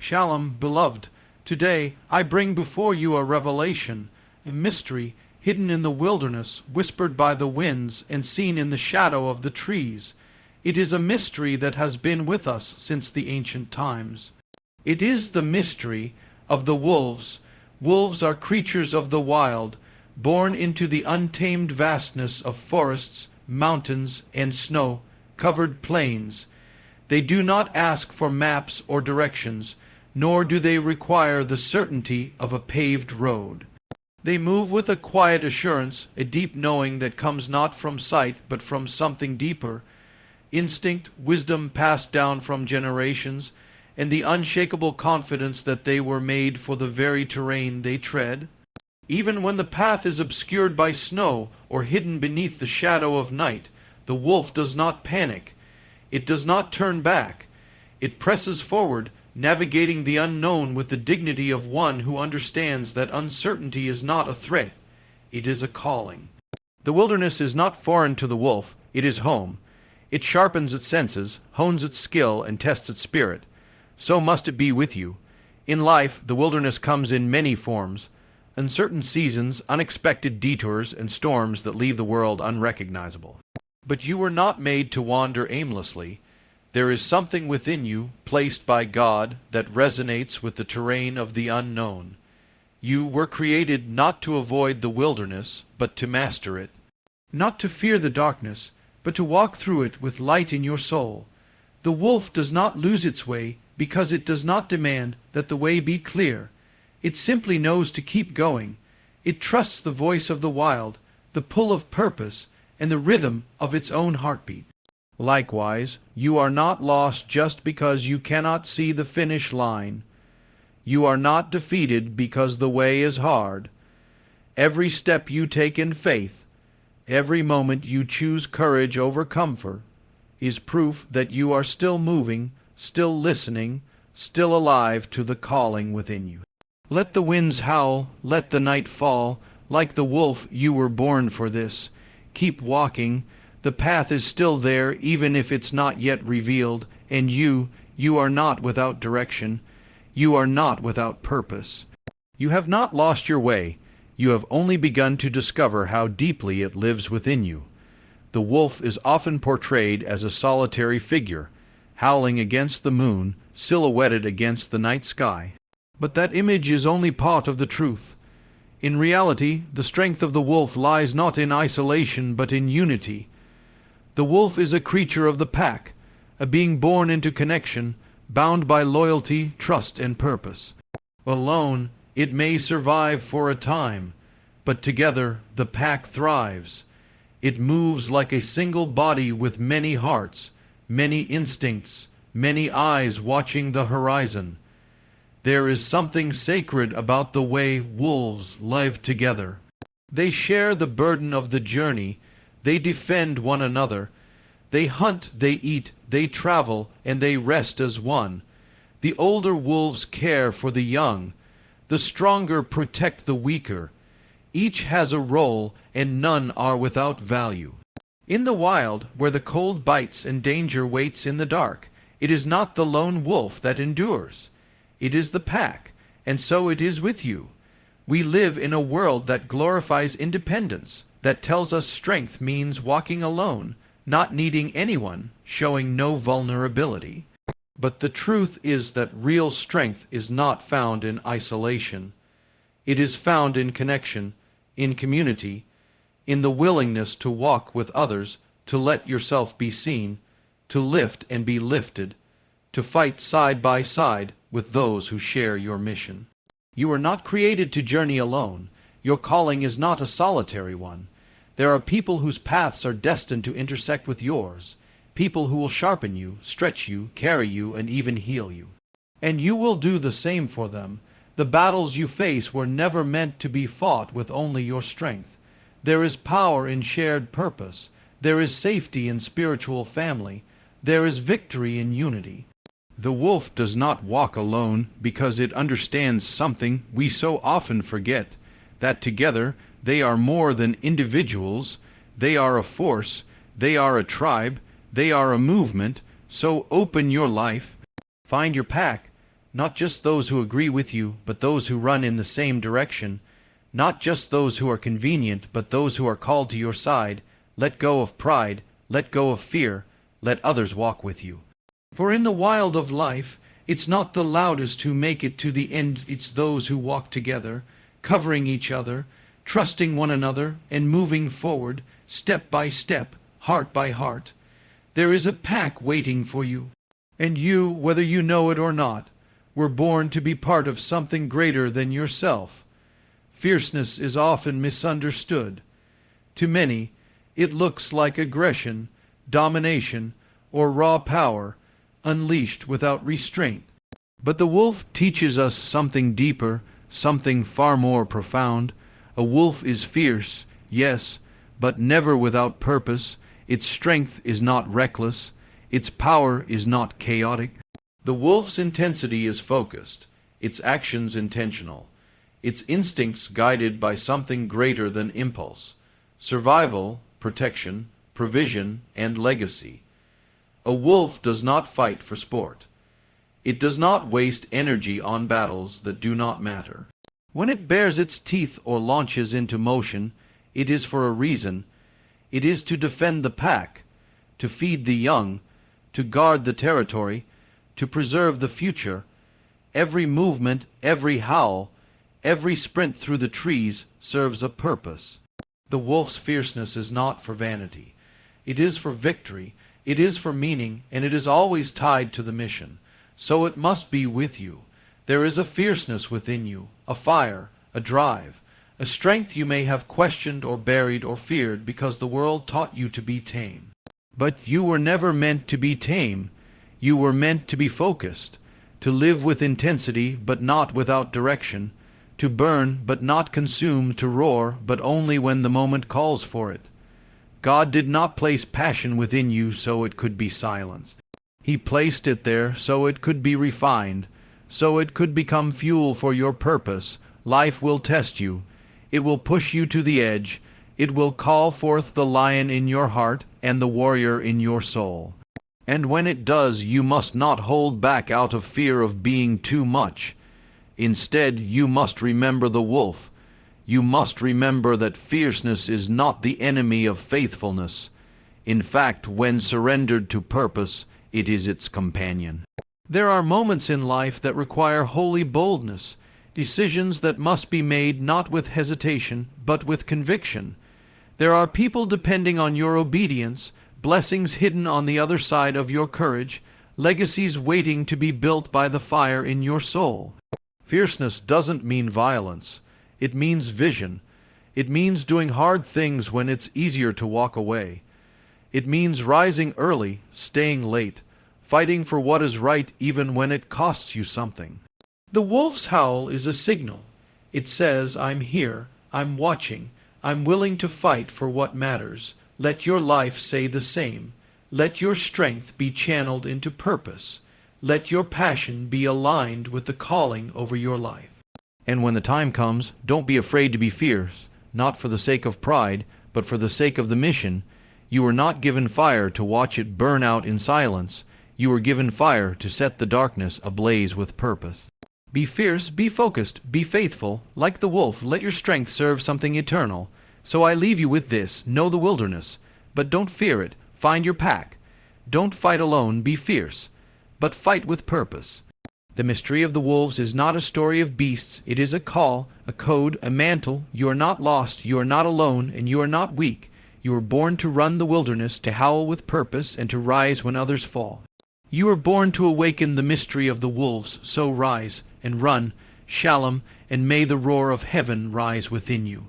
Shalom, beloved, today I bring before you a revelation, a mystery hidden in the wilderness, whispered by the winds, and seen in the shadow of the trees. It is a mystery that has been with us since the ancient times. It is the mystery of the wolves. Wolves are creatures of the wild, born into the untamed vastness of forests, mountains, and snow-covered plains. They do not ask for maps or directions, nor do they require the certainty of a paved road. They move with a quiet assurance, a deep knowing that comes not from sight but from something deeper, instinct, wisdom passed down from generations, and the unshakable confidence that they were made for the very terrain they tread. Even when the path is obscured by snow or hidden beneath the shadow of night, the wolf does not panic. It does not turn back. It presses forward, navigating the unknown with the dignity of one who understands that uncertainty is not a threat. It is a calling. The wilderness is not foreign to the wolf. It is home. It sharpens its senses, hones its skill, and tests its spirit. So must it be with you. In life, the wilderness comes in many forms: uncertain seasons, unexpected detours, and storms that leave the world unrecognizable. But you were not made to wander aimlessly. There is something within you, placed by God, that resonates with the terrain of the unknown. You were created not to avoid the wilderness, but to master it. Not to fear the darkness, but to walk through it with light in your soul. The wolf does not lose its way because it does not demand that the way be clear. It simply knows to keep going. It trusts the voice of the wild, the pull of purpose, and the rhythm of its own heartbeat. Likewise, you are not lost just because you cannot see the finish line. You are not defeated because the way is hard. Every step you take in faith, every moment you choose courage over comfort, is proof that you are still moving, still listening, still alive to the calling within you. Let the winds howl, let the night fall. Like the wolf, you were born for this. Keep walking. The path is still there, even if it's not yet revealed, and you are not without direction. You are not without purpose. You have not lost your way. You have only begun to discover how deeply it lives within you. The wolf is often portrayed as a solitary figure, howling against the moon, silhouetted against the night sky. But that image is only part of the truth. In reality, the strength of the wolf lies not in isolation, but in unity. The wolf is a creature of the pack, a being born into connection, bound by loyalty, trust, and purpose. Alone, it may survive for a time, but together the pack thrives. It moves like a single body with many hearts, many instincts, many eyes watching the horizon. There is something sacred about the way wolves live together. They share the burden of the journey. They defend one another. They hunt, they eat, they travel, and they rest as one. The older wolves care for the young. The stronger protect the weaker. Each has a role, and none are without value. In the wild, where the cold bites and danger waits in the dark, it is not the lone wolf that endures. It is the pack, and so it is with you. We live in a world that glorifies independence, that tells us strength means walking alone, not needing anyone, showing no vulnerability. But the truth is that real strength is not found in isolation. It is found in connection, in community, in the willingness to walk with others, to let yourself be seen, to lift and be lifted, to fight side by side with those who share your mission. You are not created to journey alone. Your calling is not a solitary one. There are people whose paths are destined to intersect with yours, people who will sharpen you, stretch you, carry you, and even heal you. And you will do the same for them. The battles you face were never meant to be fought with only your strength. There is power in shared purpose. There is safety in spiritual family. There is victory in unity. The wolf does not walk alone because it understands something we so often forget, that together they are more than individuals. They are a force. They are a tribe. They are a movement. So open your life. Find your pack. Not just those who agree with you, but those who run in the same direction. Not just those who are convenient, but those who are called to your side. Let go of pride, let go of fear, let others walk with you. For in the wild of life, it's not the loudest who make it to the end, it's those who walk together, covering each other, trusting one another, and moving forward, step by step, heart by heart. There is a pack waiting for you, and you, whether you know it or not, were born to be part of something greater than yourself. Fierceness is often misunderstood. To many, it looks like aggression, domination, or raw power, unleashed without restraint. But the wolf teaches us something deeper, something far more profound. A wolf is fierce, yes, but never without purpose. Its strength is not reckless. Its power is not chaotic. The wolf's intensity is focused, its actions intentional, its instincts guided by something greater than impulse, survival, protection, provision, and legacy. A wolf does not fight for sport. It does not waste energy on battles that do not matter. When it bares its teeth or launches into motion, it is for a reason. It is to defend the pack, to feed the young, to guard the territory, to preserve the future. Every movement, every howl, every sprint through the trees serves a purpose. The wolf's fierceness is not for vanity. It is for victory, it is for meaning, and it is always tied to the mission. So it must be with you. There is a fierceness within you, a fire, a drive, a strength you may have questioned or buried or feared because the world taught you to be tame. But you were never meant to be tame. You were meant to be focused, to live with intensity but not without direction, to burn but not consume, to roar but only when the moment calls for it. God did not place passion within you so it could be silenced. He placed it there so it could be refined, so it could become fuel for your purpose. Life will test you. It will push you to the edge. It will call forth the lion in your heart and the warrior in your soul. And when it does, you must not hold back out of fear of being too much. Instead, you must remember the wolf. You must remember that fierceness is not the enemy of faithfulness. In fact, when surrendered to purpose, it is its companion. There are moments in life that require holy boldness, decisions that must be made not with hesitation, but with conviction. There are people depending on your obedience, blessings hidden on the other side of your courage, legacies waiting to be built by the fire in your soul. Fierceness doesn't mean violence. It means vision. It means doing hard things when it's easier to walk away. It means rising early, staying late, fighting for what is right even when it costs you something. The wolf's howl is a signal. It says, I'm here, I'm watching, I'm willing to fight for what matters. Let your life say the same. Let your strength be channeled into purpose. Let your passion be aligned with the calling over your life. And when the time comes, don't be afraid to be fierce, not for the sake of pride, but for the sake of the mission. You were not given fire to watch it burn out in silence. You were given fire to set the darkness ablaze with purpose. Be fierce, be focused, be faithful. Like the wolf, let your strength serve something eternal. So I leave you with this, know the wilderness, but don't fear it, find your pack. Don't fight alone, be fierce, but fight with purpose. The mystery of the wolves is not a story of beasts, it is a call, a code, a mantle. You are not lost, you are not alone, and you are not weak. You were born to run the wilderness, to howl with purpose, and to rise when others fall. You were born to awaken the mystery of the wolves, so rise and run, shalom, and may the roar of heaven rise within you.